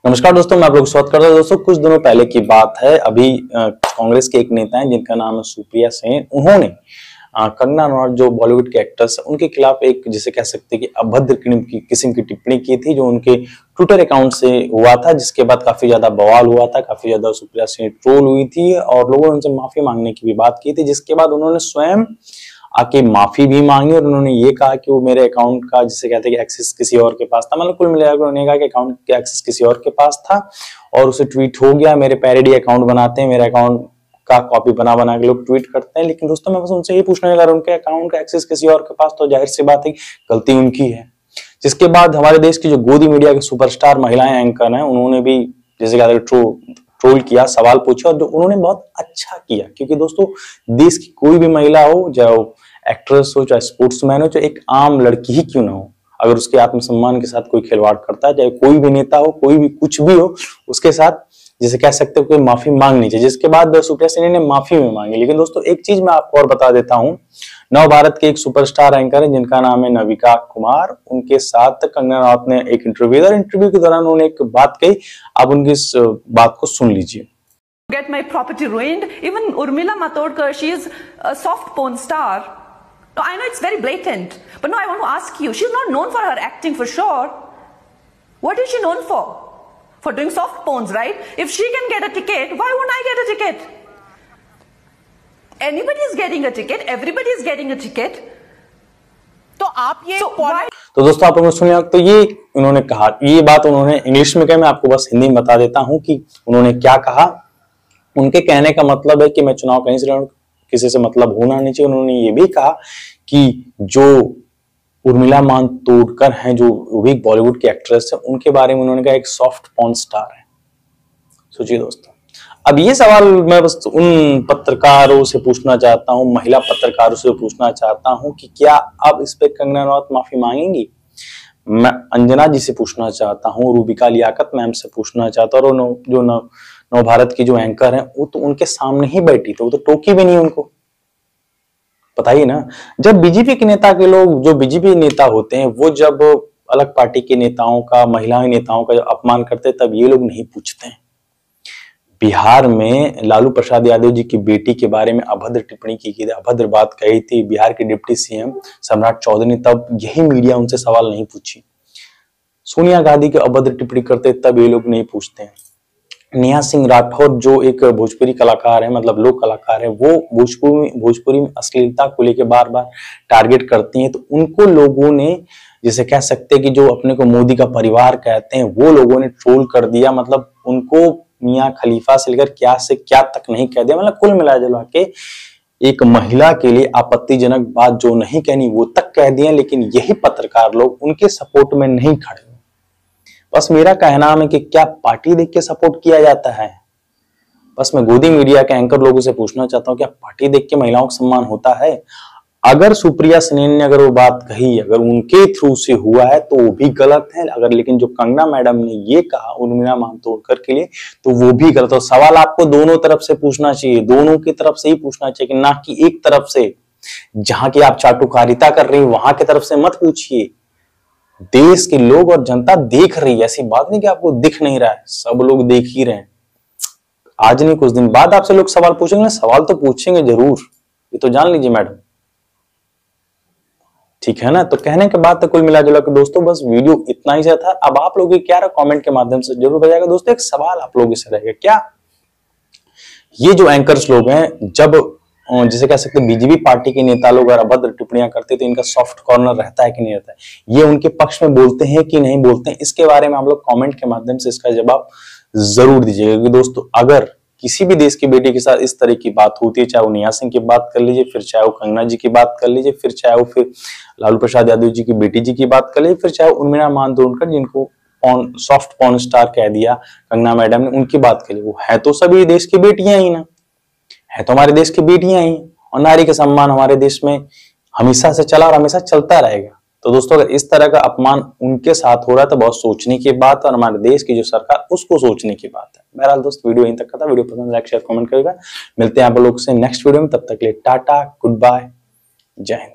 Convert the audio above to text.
नमस्कार दोस्तों, मैं आप लोग को स्वागत करता हूं। दोस्तों, कुछ दिनों पहले की बात है। अभी कांग्रेस के एक नेता हैं जिनका नाम है सुप्रिया सेन। उन्होंने कंगना रनौत जो बॉलीवुड के एक्ट्रेस है उनके खिलाफ एक जिसे कह सकते हैं कि अभद्र किस्म की टिप्पणी की थी, जो उनके ट्विटर अकाउंट से हुआ था, जिसके बाद काफी ज्यादा बवाल हुआ था, काफी ज्यादा सुप्रिया सेन ट्रोल हुई थी और लोगों ने उनसे माफी मांगने की भी बात की थी। जिसके बाद उन्होंने स्वयं आके माफी भी मांगी और उन्होंने ये कहा कि वो मेरे अकाउंट का जिसे कहते हैं कि एक्सेस किसी और के पास था। मतलब कुल मिलाकर उन्होंने कहा कि अकाउंट का एक्सेस किसी और के पास था और उसे ट्वीट हो गया। मेरे पैरोडी अकाउंट बनाते हैं, मेरे अकाउंट का कॉपी बना बना के लोग ट्वीट करते हैं। लेकिन दोस्तों, मैं बस उनसे ये पूछने लगा, उनके अकाउंट का एक्सेस किसी और के पास, तो जाहिर सी बात है गलती उनकी है। जिसके बाद हमारे देश की जो गोदी मीडिया के सुपरस्टार महिलाएं एंकर हैं, उन्होंने भी जैसे कहते हैं ट्रोल किया, सवाल पूछे और जो उन्होंने बहुत अच्छा किया। क्योंकि दोस्तों, देश की कोई भी महिला हो, चाहे वो एक्ट्रेस हो, चाहे स्पोर्ट्समैन हो, चाहे एक आम लड़की ही क्यों ना हो, अगर उसके आत्मसम्मान के साथ कोई खिलवाड़ करता है, चाहे कोई भी नेता हो, कोई भी कुछ भी हो, उसके साथ जिसे कह सकते हो कोई माफी मांगनी चाहिए। जिसके बाद सुप्रिया सेन ने माफी भी मांगी। लेकिन दोस्तों, एक चीज मैं आपको और बता देता हूं, नव भारत के एक सुपरस्टार एंकर है जिनका नाम है नविका कुमार। उनके साथ कंगना रनौत ने एक इंटरव्यू दिया और इंटरव्यू के दौरान उन्होंने एक बात कही। आप उनकी इस बात को सुन लीजिए। Get my property ruined. Even Urmila Matodkar, she is a soft porn star. No, I know it's very blatant, but no, I want to ask you. She's not known for her acting for sure. What is she known for? For doing soft porns, right? If she can get a ticket, why won't I get a ticket? Anybody is getting a ticket. Everybody is getting a ticket. तो आप ये तो दोस्तों, आप लोगों ने सुना, तो ये उन्होंने कहा, ये बात उन्होंने इंग्लिश में कहा, मैं आपको बस हिंदी में बता देता हूं कि उन्होंने क्या कहा। उनके कहने का मतलब है कि मैं चुनाव कहीं से लड़ूं, किसी से मतलब होना नहीं चाहिए। उन्होंने ये भी कहा कि जो उर्मिला मातोंडकर हैं, जो वो भी बॉलीवुड की एक्ट्रेस है, उनके बारे में उन्होंने कहा एक सॉफ्ट पॉर्न स्टार है। सोचिए दोस्तों, अब ये सवाल मैं बस उन पत्रकारों से पूछना चाहता हूं, महिला पत्रकारों से पूछना चाहता हूं कि क्या अब इस पे कंगना रनौत माफी मांगेंगी? मैं अंजना जी से पूछना चाहता हूं, रूबिका लियाकत मैम से पूछना चाहता हूं, और जो नव भारत की जो एंकर हैं, वो तो उनके सामने ही बैठी, तो वो तो टोकी भी नहीं उनको। बताइए ना, जब बीजेपी के नेता के लोग, जो बीजेपी नेता होते हैं, वो जब अलग पार्टी के नेताओं का, महिला नेताओं का जब अपमान करते हैं, तब ये लोग नहीं पूछते हैं। बिहार में लालू प्रसाद यादव जी की बेटी के बारे में अभद्र टिप्पणी की थी, अभद्र बात कही थी बिहार के डिप्टी सीएम सम्राट चौधरी ने, तब यही मीडिया उनसे सवाल नहीं पूछी। सोनिया गांधी के अभद्र टिप्पणी करते तब ये लोग नहीं पूछते हैं। नेहा सिंह राठौर जो एक भोजपुरी कलाकार है, मतलब लोक कलाकार है, वो भोजपुरी में अश्लीलता को लेकर बार बार टारगेट करती हैं, तो उनको लोगों ने जिसे कह सकते हैं कि जो अपने को मोदी का परिवार कहते हैं, वो लोगों ने ट्रोल कर दिया। मतलब उनको मियां खलीफा से लेकर क्या से क्या तक नहीं कह दिया। मतलब कुल मिला जुला के एक महिला के लिए आपत्तिजनक बात जो नहीं कहनी वो तक कह दिया। लेकिन यही पत्रकार लोग उनके सपोर्ट में नहीं खड़े। बस मेरा कहना है कि क्या पार्टी देख के सपोर्ट किया जाता है? बस मैं गोदी मीडिया के एंकर लोगों से पूछना चाहता हूं, क्या पार्टी देख के महिलाओं का सम्मान होता है? अगर सुप्रिया सेन ने अगर वो बात कही, अगर उनके थ्रू से हुआ है, तो वो भी गलत है। अगर लेकिन जो कंगना मैडम ने ये कहा उर्मिला मातोंडकर के लिए, तो वो भी गलत है। सवाल आपको दोनों तरफ से पूछना चाहिए, दोनों की तरफ से ही पूछना चाहिए, ना कि एक तरफ से। जहां की आप चाटुकारिता कर रही है वहां की तरफ से मत पूछिए। देश के लोग और जनता देख रही है, ऐसी बात नहीं कि आपको दिख नहीं रहा है, सब लोग देख ही रहे हैं। आज नहीं, कुछ दिन बाद आपसे लोग सवाल पूछेंगे, सवाल तो पूछेंगे जरूर, ये तो जान लीजिए मैडम, ठीक है ना। तो कहने के बाद तो कुल मिला जुला के दोस्तों, बस वीडियो इतना ही था। अब आप लोग क्या रहा, कमेंट के माध्यम से जरूर बताइएगा। दोस्तों, एक सवाल आप लोगों से रहेगा, क्या ये जो एंकर्स लोग हैं, जब जिसे कह सकते हैं बीजेपी पार्टी के नेता लोग अगर अभद्र टिप्पणियां करते तो इनका सॉफ्ट कॉर्नर रहता है कि नहीं रहता है? ये उनके पक्ष में बोलते हैं कि नहीं बोलते हैं? इसके बारे में आप लोग कमेंट के माध्यम से इसका जवाब जरूर दीजिएगा। क्योंकि दोस्तों, अगर किसी भी देश की बेटी के साथ इस तरह की बात होती है, चाहे वो नेहा सिंह की बात कर लीजिए, फिर चाहे वो कंगना जी की बात कर लीजिए, फिर चाहे वो फिर लालू प्रसाद यादव जी की बेटी जी की बात कर लीजिए, फिर चाहे उर्मिला मातोंडकर जिनको सॉफ्ट पॉर्न स्टार कह दिया कंगना मैडम ने, उनकी बात कर ली, वो है तो सभी देश की बेटियां ही ना, है तो हमारे देश की बेटियां ही। और नारी का सम्मान हमारे देश में हमेशा से चला और हमेशा चलता रहेगा। तो दोस्तों, अगर इस तरह का अपमान उनके साथ हो रहा है तो बहुत सोचने की बात है, और हमारे देश की जो सरकार उसको सोचने की बात है। बहरहाल दोस्त, वीडियो यहीं तक का था। वीडियो पसंद, लाइक शेयर कमेंट करेगा। मिलते हैं आप लोग से नेक्स्ट वीडियो में, तब तक के लिए टाटा, गुड बाय, जय हिंद।